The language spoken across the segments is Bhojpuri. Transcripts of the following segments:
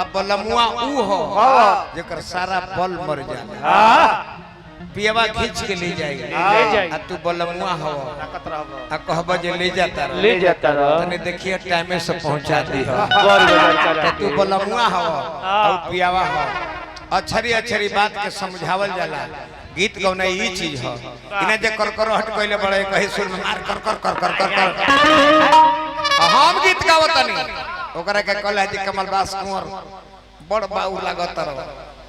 अब बलमुआ ऊ हो जेकर सारा बल मर जाए। पियवा खींच के ले जाएगी आ तू बलमुआ हो आ कहबा जे ले जाता तने देखिए टाइम से पहुंचा दी हो तू बलमुआ हो और पियवा हो। अछरी अछरी बात के समझावल जाला। गीत गौना ई चीज हो इने जे कर हट कइले बड़े कहि सुर में मार कर हम गीत गावतनी ओकरा के कहला जी कमलदास कुंवर बड़ बाऊ लागत रहो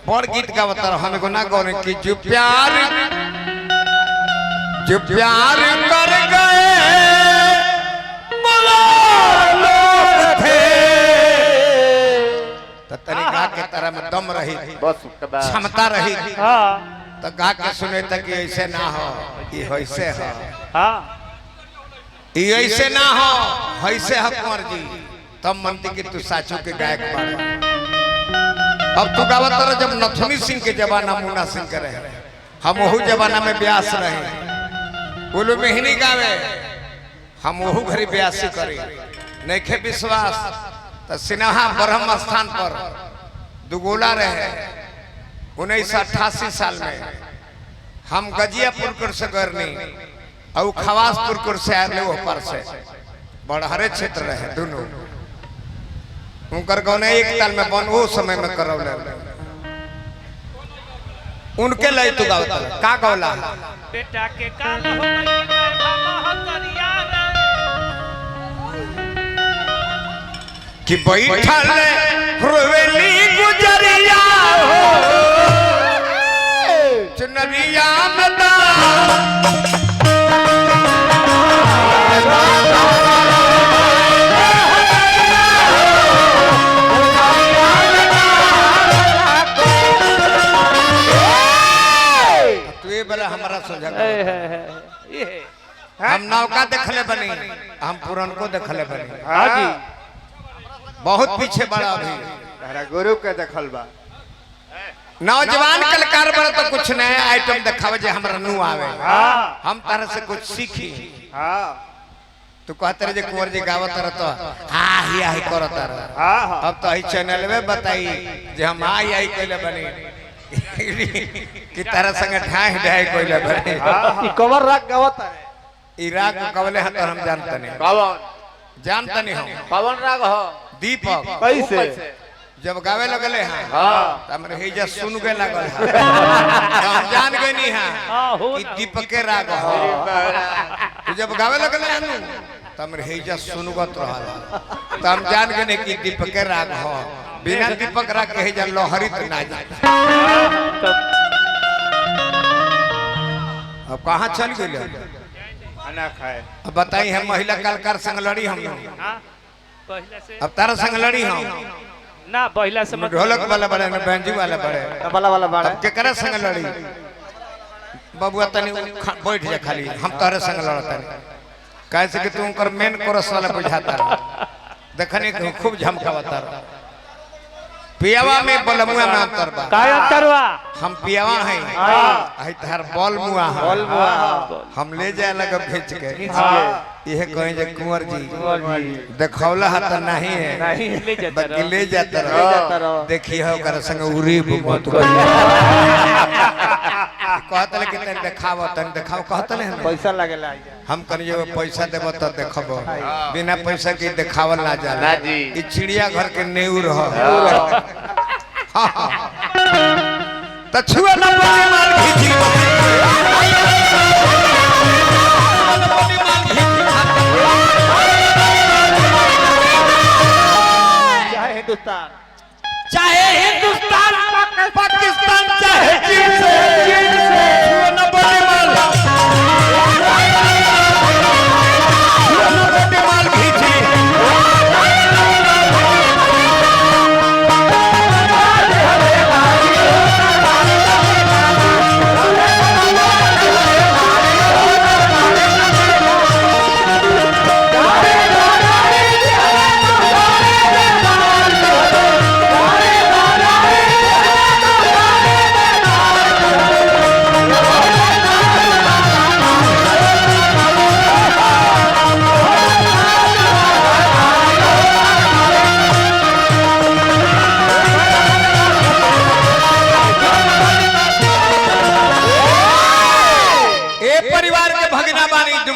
बड़ गीत गावत रहो। हम एगो ना गौने कि जो प्यार कर गए लोग थे तो तरीका के तरह में दम रही क्षमता रही तो गा के सुने तक ऐसे ना हो ये ऐसे हो ये ऐसे ना हो ऐसे हो कुंवर जी तब मनती कि तू साचो के गायक बन। अब तू गावत रह जब नथुनी सिंह के जमाना मुन्ना सिंह के रहे हम वहू जमाना में ब्यास रहे बोलो में ही नहीं गावे हम वहू घरी ब्यासी करे नहीं खे विश्वास तो सिन्हा ब्रह्म स्थान पर दुगोला रहे 1988 साल में हम गजियापुर से गरनी और खवासपुर से आए वो पर से बड़हरे क्षेत्र रहे दोनों उनकर गौने एक ताल में बन वो समय में करौले उनके लई तू गावता का गौला बेटा के काल हो गई करिया कि बैठल रोवेली गुजरिया हो चुनरिया में हमारा सोझा हम नौका देखले बनी हम पुरन को देखले बनी हाँ जी बहुत पीछे बड़ा अभी गुरु के देखल बा नौजवान कलाकार बड़ा तो कुछ नया आइटम दिखावे जे हमरा नु आवे हम तारे से कुछ सीखी तू कहते रहे जे कुंवर जी गावत रह तो हां ही करत रह अब तो ई चैनल में बताई जे हम आई कइले बनी कि तारा संग ढाई ढाई कइले बनी ई कवर राग गावत है ई राग कवले हत हम जानते नहीं जानते नहीं हम पवन राग हो दीपक कैसे जब गावे लगले हैं त हमरे हेजा सुन के लागल हम जान गए नहीं हां कि दीपक के राग हो तो जब गावे लगले हैं त हमरे हेजा सुनगत रहल त हम जान गए कि दीपक के राग हो बिना दीपक राग के हेजा लोहरित ना जाए। अब कहां चल गइल खाना खाए अब बताई हम महिला कलाकार संग लड़ी हम पहले से अब तारा संग लड़ी हम ना पहला से ढोलक वाला बड़े ना बैंजू वाला बड़े तबला वाला बड़ा अब केकरा संग लड़ी बबुआ तनी बैठ जा खाली हम तोरे संग लड़ता कैसे कि तू उनकर मेन कोरस वाला बुझाता देखने खूब झमकावता पियावा में बलमुआ में अंतर बा का अंतर बा हम पियावा हैं आई तार बल मुआ हम ले जाए लगा भेज के यह कहें जे कुंवर जी देखौला हत नहीं है बाकी ले जाता रहो देखिए हो कर संग उरी मत कहतले कि तन देखाव कहतले पैसा लागेला हम कनियो पैसा देब त देखब बिना पैसा के देखावल ना जाला ई चिड़िया घर के नेउर हो त छुआ न पड़े माल खींची चाहे हिंदुस्तान पाकिस्तान चाहे चीन से छुआ न पड़े माल खींची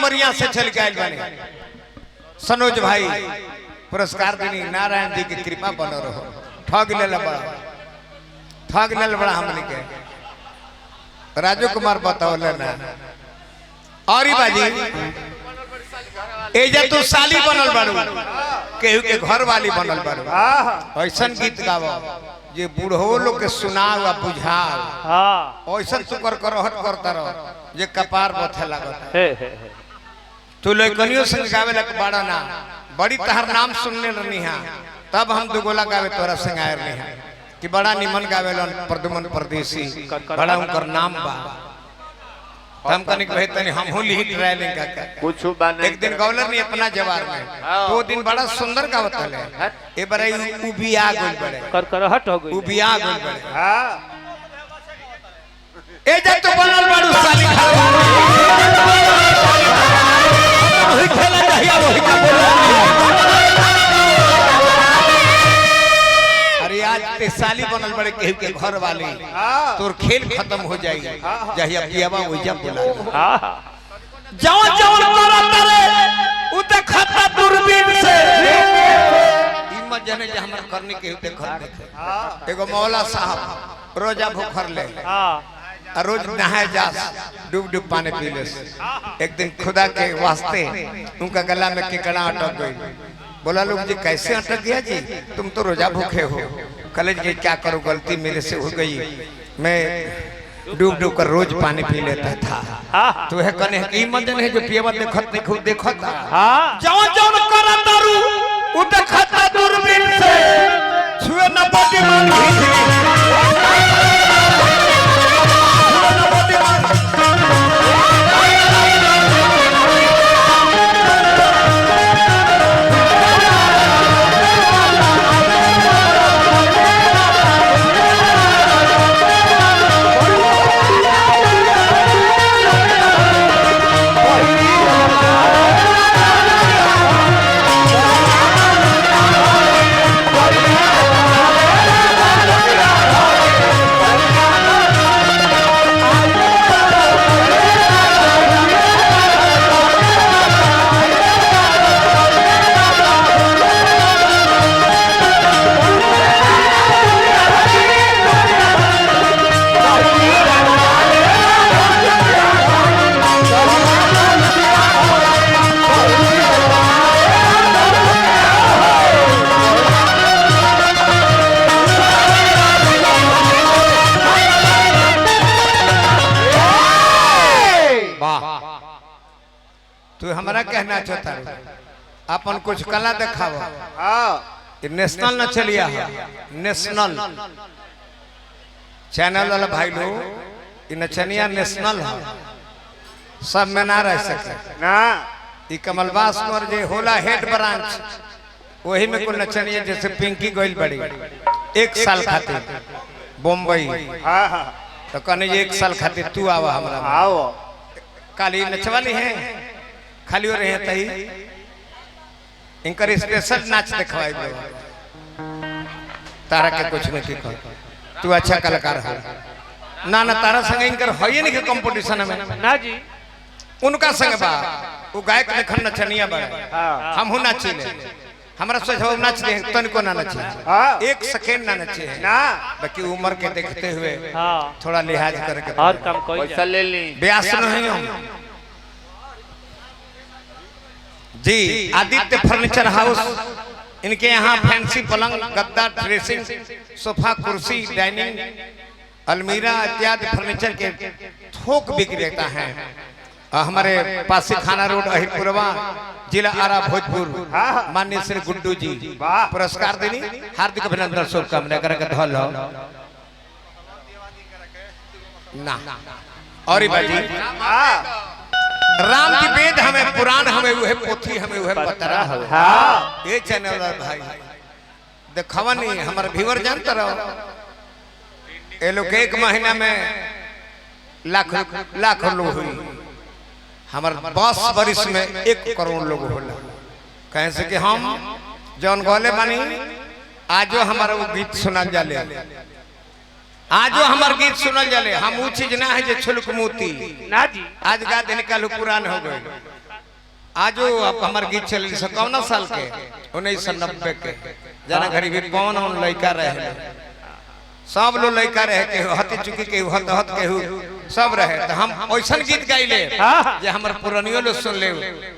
उमरिया से चल के आयल बने सनोज भाई पुरस्कार देनी नारायण जी की कृपा बनो रहो। ठग ले बड़ा हमने के राजू कुमार बताओ लेना और ही बाजी एजा तू साली बनल बारू केहू के घर वाली बनल बारू ऐसन गीत गावो जे बूढ़ो लोग के सुनाओ आ बुझाओ ऐसन तू करहट करता रहो जे कपार बथे लागत तू लइकनियों संग गावे लक बाड़ा ना बड़ी तहर नाम सुनने रहनी है तब हम दुगोला गावे तोरा संग आयर नहीं है कि बड़ा निमन गावेलन प्रदुमन परदेसी बड़ा उनकर नाम बा हम कनिक भेतनी हम होली हिट ट्रायलिंग का कुछ बने एक दिन गौलर नहीं अपना जवार में तो दिन बड़ा सुंदर गावत है ए बरे उबिया गइल बड़े करहट हो गई उबिया गइल बड़े हां ए जब तो बनल बाड़ू साली खावा वही खेला चाहिए वही का बोला अरे आज ते साली बनल बड़े केहू के घर वाली तोर खेल खत्म हो जाई जहिया पियावा ओइजा बोला जवन जवन करत रे उ देखता दूरबीन से हिम्मत जाने जे हमर करनी केहू देखत देखे एगो मौला साहब रोजा भूखर ले रोज नहाए जास डूब डूब पानी पी ले एक दिन खुदा के वास्ते उनका गला में केकड़ा अटक गई बोला लोग जी कैसे अटक गया जी तुम तो रोजा भूखे हो कलेज जी क्या करो गलती मेरे से हो गई मैं डूब डूब कर रोज पानी पी लेता था तो है कने की मदन है जो पियवा देखत नहीं खुद देखत जवन जवन करत दारू उ देखत दूरबीन से छुए न बॉडी मान हमारा कहना चाहता है अपन कुछ कला दिखाओ नेशनल न चलिया नेशनल चैनल वाला भाई लोग इ नचनिया नेशनल है सब में ना रह सके ना इ कमलबास पर जे होला हेड ब्रांच वही में कोई नचनिया जैसे पिंकी गोइल बड़ी 1 साल खातिर बम्बई तो कहने 1 साल खातिर तू आवा हमरा आओ काली नचवाली है खाली हो रहे तही इनकर स्पेशल नाच दिखवाई तारा के कुछ नहीं की तू अच्छा कलाकार है ना ना तारा संग इनकर होई नहीं के कंपटीशन में ना जी उनका संग बा वो गायक लेखन नचनिया बा हम हूं नाचिले हमरा से जब नाच दे तनको ना नचे 1 सेकंड ना नचे ना बाकी उम्र के देखते हुए थोड़ा लिहाज करके और काम कोई पैसा ले ली ब्यास नहीं हम जी आदित्य फर्नीचर हाउस इनके यहाँ फैंसी पलंग गद्दा ड्रेसिंग सोफा कुर्सी डाइनिंग अलमीरा इत्यादि फर्नीचर के थोक विक्रेता हैं हमारे पासी खाना रोड अहिरपुरवा जिला आरा भोजपुर माननीय श्री गुड्डू जी पुरस्कार देनी हार्दिक अभिनंदन शुभकामना करके धल ना और बाजी राम की वेद हमें पुराण हमें वह पोथी हमें वह पतरा है ये चैनल भाई देखवा नहीं हमारे व्यूअर जानते रहो ये लोग 1 महीना में लाख लोग हुई हमारे 10 वर्ष में 1 करोड़ लोग होला कहे से कि हम जौन गौले बानी आजो हमारा वो गीत सुनल जाले आजो हमार गीत सुनल जाले हम वो चीज ना है जो छुलक मोती ना जी आज गा दिन कल पुरान हो गए आज हमारे गीत चल 51 साल के 1990 के जना घड़ी भी पवन लड़का रहे सब लोग लड़का रहे के हती चुकी के हत हत के सब रहे तो हम ऐसा गीत गाइले जे हमर पुरानियो लोग सुन ले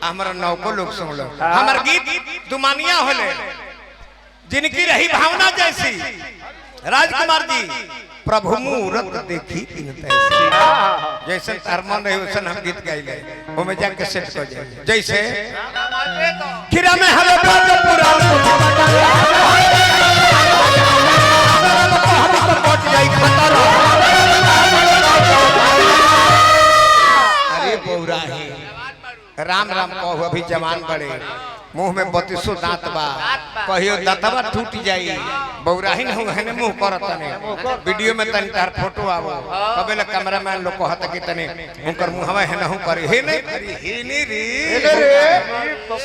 हमर नौको लोग सुन लो हमर गीत दुमानिया होले जिनकी रही भावना जैसी राजकुमार जी प्रभु मूरत देखी जैसे तार मन है वैसे हम गीत गाइले वो में जाके सेट कर जाए जैसे खीरा में हवे पुराण अरे बौरा राम राम कहो अभी जवान बड़े मुंह में 32 दांत बा कहियो दांतवा टूट जाई बौराही न है मुंह करत ने वीडियो में तनी तार फोटो आवो कबेला कैमरामैन लोग कहत कि तने उनकर मुंहवा है न करे हे नहीं करी हे नहीं रे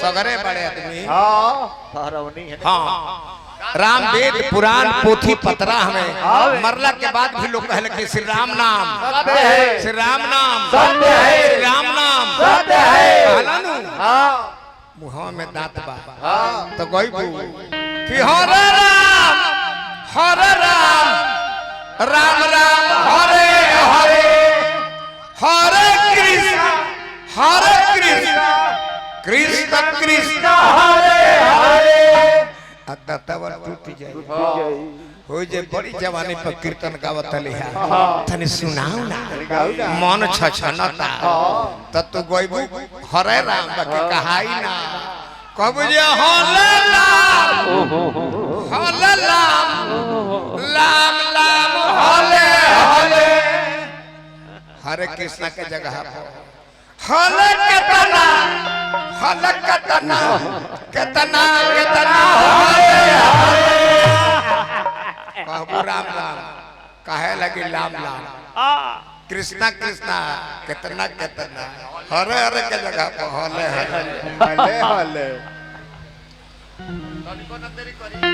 सगरे बड़े आदमी हां हरवनी है हां राम वेद पुराण पोथी पतरा हमें मरला के बाद भी लोग कहले कि श्री राम नाम सत्य है श्री राम नाम सत्य है श्री राम नाम सत्य है कहला नु हां मुंह में दांत बा हां तो गइबू कि हरे राम राम राम हरे हरे हरे कृष्ण कृष्ण कृष्ण हरे हरे दातावा टूट जाए हो जे बड़ी जवानी पर कीर्तन गावत लिहा तने सुनाओ ना मन छछनता त तो गइबू हरे राम के कहाई ना कहबू जे हरे राम लाम लाम हरे हरे हरे कृष्ण के जगह हले केतना केतना केतना हरे हरे कहबू राम राम काहे लगी लाम लाम कृष्णा कृष्णा केतना केतना हरे हरे के जगह पर हले हले हले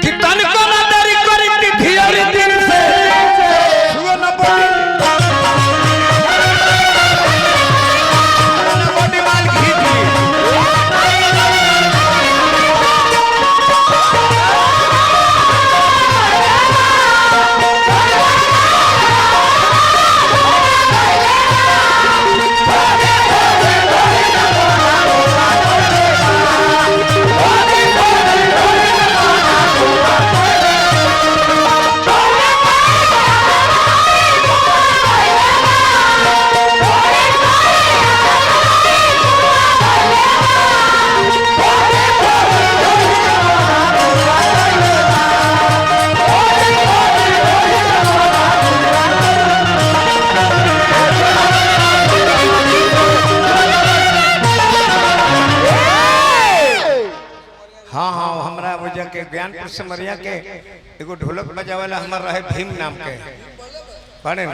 कि तनको न देरी करी तिथियारी दिन से सुनो न बड़ी के ज्ञानपुर से मरिया के एगो ढोलक बजावेला हमर रहे भीम नाम के पढ़े न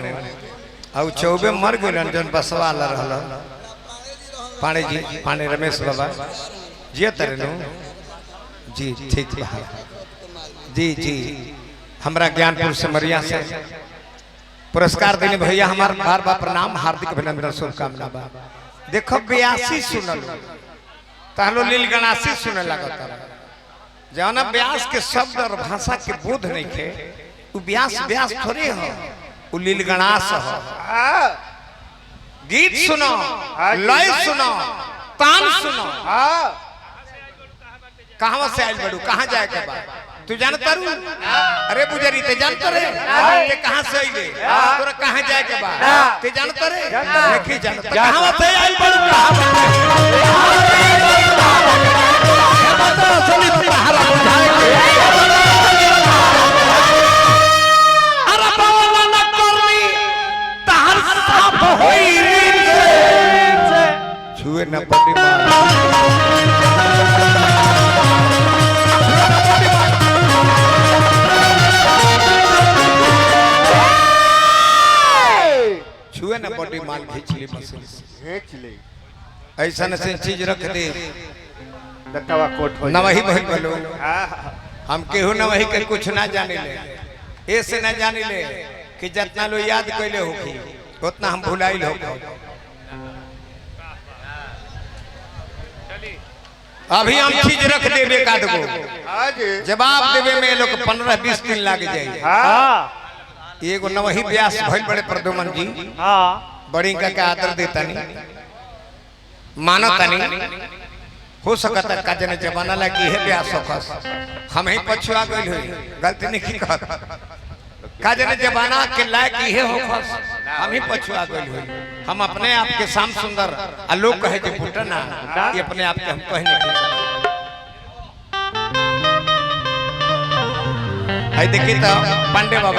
आ चौबे मर गेलन जन बसवा ला रहल पाणे जी पाणे रमेश बाबा जी तरे नु जी ठीक बा जी जी हमरा ज्ञानपुर से मरिया से पुरस्कार देने भैया हमार बार बार प्रणाम हार्दिक अभिनंदन शुभकामना बा देखो 82 सुनल तालो लील गणासी सुने लागत जौना व्यास के शब्द और भाषा के बोध नहीं थे वो व्यास व्यास थोड़े हो वो लीलगणास हो गीत सुनो लय सुनो तान सुनो कहां से आइल बड़ू कहां जाए के बाद तू जानता रू अरे पुजारी ते जानता रे ते कहां से आइले तोरा कहां जाए के बाद ते जानता रे नहीं जानता कहां से आइल बड़ू बता असली पहाड़ बुझाएंगे अरे बावला न करनी तार साफ होई से छुए न पड़ी मार छुए न पड़ी माल खींच ली मशीन खींच ली ऐसा न से चीज रख दे दत्तवा कोट हो नवही बहिल बोलो हम केहू नवही के कुछ ना जाने ले ऐसे ना जाने ले कि जितना लो याद कइले होखी उतना हम भुलाइल हो अभी हम चीज रख देबे का दो हाँ जी जवाब देवे में लोग 15-20 दिन लाग जाए। हाँ एगो नवही व्यास भइल बड़े प्रदुमन जी हाँ बड़ी का के आदर देता नहीं मानता नहीं हो सकता का जने जमाना लगी है व्यास होकस हम ही पछुआ गइल होई गलती नहीं की कहत का जने जमाना के लायक ही होकस हम ही पछुआ गइल होई हम अपने आप के शाम सुंदर आ लोग कहे जे पुटना ये अपने आप के हम कहे नहीं है। देखिए तो पांडे बाबा